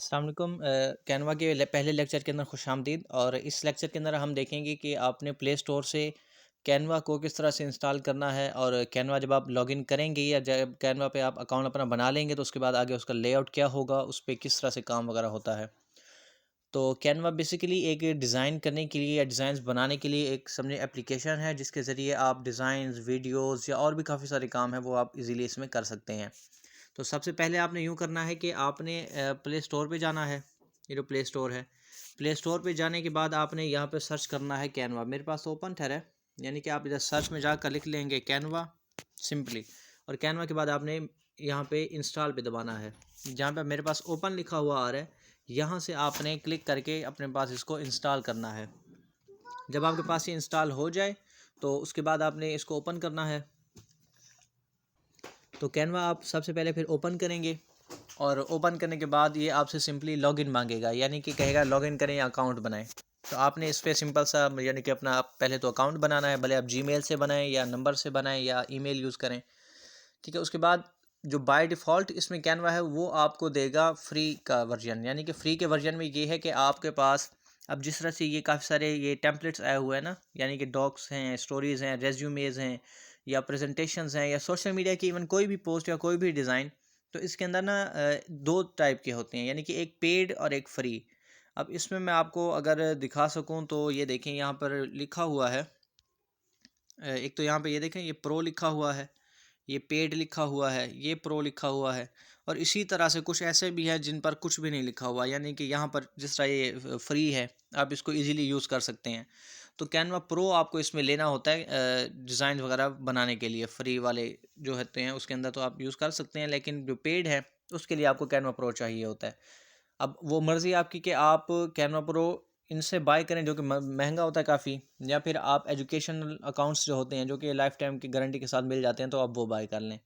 अस्सलाम वालेकुम। कैनवा के पहले लेक्चर के अंदर खुशामदीद। और इस लेक्चर के अंदर हम देखेंगे कि आपने प्ले स्टोर से कैनवा को किस तरह से इंस्टॉल करना है। और कैनवा जब आप लॉगिन करेंगे या जब कैनवा पे आप अकाउंट अपना बना लेंगे तो उसके बाद आगे उसका लेआउट क्या होगा, उस पर किस तरह से काम वगैरह होता है। तो कैनवा बेसिकली एक डिज़ाइन करने के लिए या डिज़ाइंस बनाने के लिए एक समझे एप्लीकेशन है, जिसके ज़रिए आप डिज़ाइंस, वीडियोस या और भी काफ़ी सारे काम हैं वो आप इजीली इसमें कर सकते हैं। तो सबसे पहले आपने यूँ करना है कि आपने प्ले स्टोर पे जाना है। ये जो प्ले स्टोर है, प्ले स्टोर पे जाने के बाद आपने यहाँ पे सर्च करना है कैनवा। मेरे पास ओपन ठहरा है, यानी कि आप इधर सर्च में जाकर लिख लेंगे कैनवा सिंपली। और कैनवा के बाद आपने यहाँ पे इंस्टॉल पे दबाना है। जहाँ पे मेरे पास ओपन लिखा हुआ आ रहा है, यहाँ से आपने क्लिक करके अपने पास इसको इंस्टॉल करना है। जब आपके पास ये इंस्टॉल हो जाए तो उसके बाद आपने इसको ओपन करना है। तो कैनवा आप सबसे पहले फिर ओपन करेंगे और ओपन करने के बाद ये आपसे सिंपली लॉगिन मांगेगा, यानी कि कहेगा लॉगिन करें या अकाउंट बनाएं। तो आपने इस पर सिंपल सा यानी कि अपना आप पहले तो अकाउंट बनाना है, भले आप जीमेल से बनाएं या नंबर से बनाएं या ईमेल यूज़ करें। ठीक है, उसके बाद जो बाय डिफ़ॉल्ट इसमें कैनवा है वो आपको देगा फ्री का वर्जन। यानी कि फ़्री के वर्जन में ये है कि आपके पास अब जिस तरह से ये काफ़ी सारे ये टेम्पलेट्स आए हुए हैं ना, यानी कि डॉक्स हैं, स्टोरीज़ हैं, रेज्यूमेज़ हैं या प्रेजेंटेशंस हैं या सोशल मीडिया की इवन कोई भी पोस्ट या कोई भी डिज़ाइन। तो इसके अंदर ना दो टाइप के होते हैं, यानी कि एक पेड और एक फ्री। अब इसमें मैं आपको अगर दिखा सकूं तो ये देखें, यहाँ पर लिखा हुआ है। एक तो यहाँ पे ये देखें, ये प्रो लिखा हुआ है, ये पेड लिखा हुआ है, ये प्रो लिखा हुआ है। और इसी तरह से कुछ ऐसे भी हैं जिन पर कुछ भी नहीं लिखा हुआ, यानी कि यहाँ पर जिस तरह ये फ्री है, आप इसको इजीली यूज़ कर सकते हैं। तो कैनवा प्रो आपको इसमें लेना होता है डिज़ाइन वगैरह बनाने के लिए। फ्री वाले जो होते हैं उसके अंदर तो आप यूज़ कर सकते हैं, लेकिन जो पेड है उसके लिए आपको कैनवा प्रो चाहिए होता है। अब वो मर्ज़ी आपकी कि आप कैनवा प्रो इनसे बाय करें जो कि महंगा होता है काफ़ी, या फिर आप एजुकेशनल अकाउंट्स जो होते हैं जो कि लाइफ टाइम की गारंटी के साथ मिल जाते हैं तो आप वो बाय कर लें।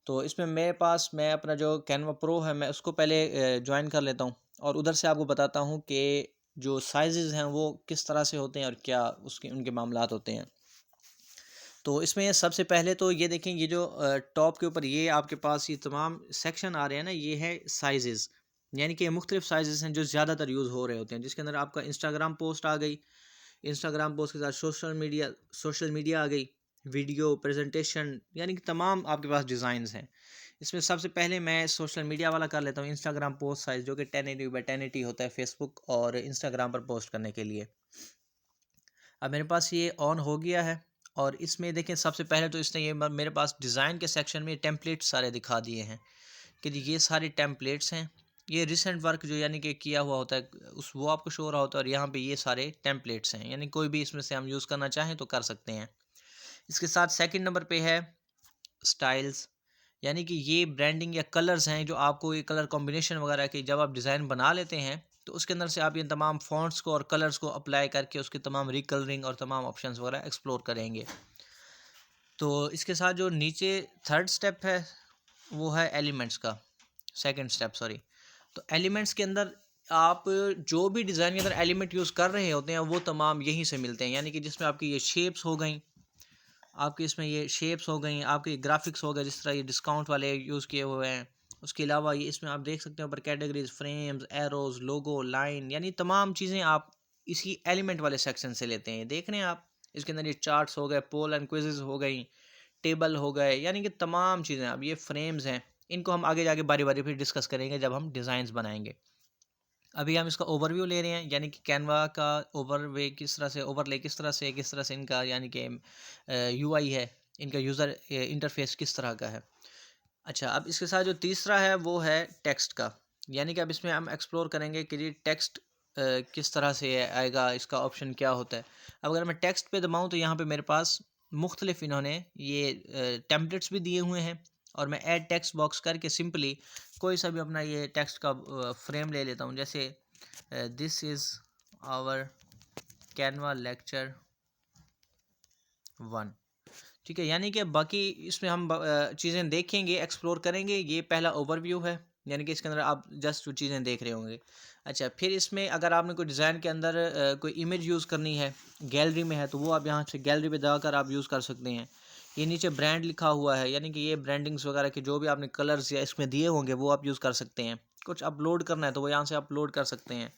तो इसमें मेरे पास मैं अपना जो कैनवा प्रो है मैं उसको पहले ज्वाइन कर लेता हूँ और उधर से आपको बताता हूँ कि जो साइज़ेज़ हैं वो किस तरह से होते हैं और क्या उसके उनके मामलात होते हैं। तो इसमें सबसे पहले तो ये देखें, ये जो टॉप के ऊपर ये आपके पास ये तमाम सेक्शन आ रहे हैं ना, ये है साइज़ेज़। यानी कि मुख्तलिफ़ साइज़ेज़ हैं जो ज़्यादातर यूज़ हो रहे होते हैं, जिसके अंदर आपका इंस्टाग्राम पोस्ट आ गई, इंस्टाग्राम पोस्ट के साथ सोशल मीडिया आ गई, वीडियो, प्रेजेंटेशन, यानी कि तमाम आपके पास डिज़ाइंस हैं। इसमें सबसे पहले मैं सोशल मीडिया वाला कर लेता हूँ, इंस्टाग्राम पोस्ट साइज़, जो कि 1080 बाई 1080 होता है फेसबुक और इंस्टाग्राम पर पोस्ट करने के लिए। अब मेरे पास ये ऑन हो गया है और इसमें देखें सबसे पहले तो इसने ये मेरे पास डिज़ाइन के सेक्शन में टेम्पलेट्स सारे दिखा दिए हैं कि जी ये सारे टेम्पलेट्स हैं। ये रिसेंट वर्क जो यानी कि किया हुआ होता है उस वो आपको शो हो रहा होता है, और यहाँ पे ये सारे टेम्पलेट्स हैं, यानी कोई भी इसमें से हम यूज़ करना चाहें तो कर सकते हैं। इसके साथ सेकंड नंबर पे है स्टाइल्स, यानी कि ये ब्रांडिंग या कलर्स हैं जो आपको ये कलर कॉम्बिनेशन वगैरह की जब आप डिज़ाइन बना लेते हैं तो उसके अंदर से आप ये तमाम फ़ॉन्ट्स को और कलर्स को अप्लाई करके उसकी तमाम रिकलरिंग और तमाम ऑप्शंस वगैरह एक्सप्लोर करेंगे। तो इसके साथ जो नीचे थर्ड स्टेप है वो है एलिमेंट्स का, सेकंड स्टेप सॉरी। तो एलिमेंट्स के अंदर आप जो भी डिज़ाइन के अंदर एलिमेंट यूज़ कर रहे होते हैं वो तमाम यहीं से मिलते हैं, यानी कि जिसमें आपकी ये शेप्स हो गई, आपके इसमें ये शेप्स हो गई, आपके ग्राफिक्स हो गए जिस तरह ये डिस्काउंट वाले यूज़ किए हुए हैं। उसके अलावा ये इसमें आप देख सकते हैं ऊपर कैटेगरीज, फ्रेम्स, एरोज, लोगो, लाइन, यानी तमाम चीज़ें आप इसी एलिमेंट वाले सेक्शन से लेते हैं। देख रहे हैं आप, इसके अंदर ये चार्ट्स हो गए, पोल एंड क्विज़ेस हो गई, टेबल हो गए, यानी कि तमाम चीज़ें। अब ये फ्रेम्स हैं, इनको हम आगे जाके बारी बारी फिर डिस्कस करेंगे जब हम डिज़ाइंस बनाएंगे। अभी हम इसका ओवरव्यू ले रहे हैं, यानी कि कैनवा का ओवरले किस तरह से इनका यानी कि यूआई है, इनका यूज़र इंटरफेस किस तरह का है। अच्छा, अब इसके साथ जो तीसरा है वो है टेक्स्ट का, यानी कि अब इसमें हम एक्सप्लोर करेंगे कि ये टेक्स्ट किस तरह से आएगा, इसका ऑप्शन क्या होता है। अब अगर मैं टेक्स्ट पे दबाऊँ तो यहाँ पे मेरे पास मुख्तलिफ इन्होंने ये टेम्पलेट्स भी दिए हुए हैं, और मैं ऐड टेक्स्ट बॉक्स करके सिंपली कोई सा भी अपना ये टेक्स्ट का फ्रेम ले लेता हूँ। जैसे this is our Canva lecture 1। ठीक है, यानी कि बाकी इसमें हम चीज़ें देखेंगे, एक्सप्लोर करेंगे। ये पहला ओवरव्यू है, यानी कि इसके अंदर आप जस्ट वो चीज़ें देख रहे होंगे। अच्छा, फिर इसमें अगर आपने कोई डिज़ाइन के अंदर कोई इमेज यूज़ करनी है, गैलरी में है, तो वो आप यहाँ से गैलरी पे जाकर आप यूज़ कर सकते हैं। ये नीचे ब्रांड लिखा हुआ है, यानी कि ये ब्रांडिंग्स वगैरह के जो भी आपने कलर्स या इसमें दिए होंगे वो आप यूज़ कर सकते हैं। कुछ अपलोड करना है तो वो यहाँ से अपलोड कर सकते हैं।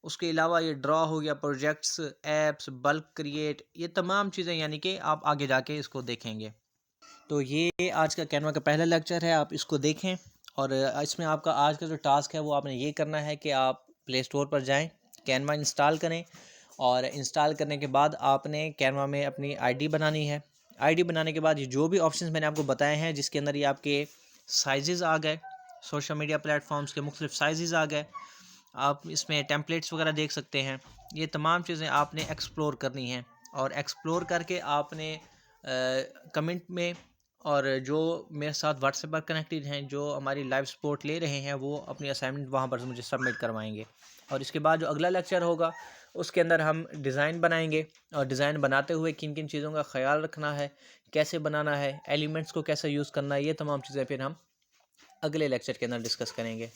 उसके अलावा ये ड्रॉ हो गया, प्रोजेक्ट्स, ऐप्स, बल्क क्रिएट, ये तमाम चीज़ें यानी कि आप आगे जाके इसको देखेंगे। तो ये आज का कैनवा का पहला लेक्चर है, आप इसको देखें। और इसमें आपका आज का जो टास्क है वो आपने ये करना है कि आप प्ले स्टोर पर जाएं, कैनवा इंस्टॉल करें, और इंस्टॉल करने के बाद आपने कैनवा में अपनी आईडी बनानी है। आईडी बनाने के बाद ये जो भी ऑप्शंस मैंने आपको बताए हैं, जिसके अंदर ये आपके साइज़ आ गए, सोशल मीडिया प्लेटफॉर्म्स के मुख्तलिफ साइज़ आ गए, आप इसमें टेम्पलेट्स वगैरह देख सकते हैं। ये तमाम चीज़ें आपने एक्सप्लोर करनी हैं, और एक्सप्लोर करके आपने कमेंट में, और जो मेरे साथ व्हाट्सएप पर कनेक्टेड हैं, जो हमारी लाइव सपोर्ट ले रहे हैं, वो अपनी असाइनमेंट वहाँ पर मुझे सबमिट करवाएंगे। और इसके बाद जो अगला लेक्चर होगा उसके अंदर हम डिज़ाइन बनाएंगे, और डिज़ाइन बनाते हुए किन किन चीज़ों का ख्याल रखना है, कैसे बनाना है, एलिमेंट्स को कैसे यूज़ करना है, ये तमाम चीज़ें फिर हम अगले लेक्चर के अंदर डिस्कस करेंगे।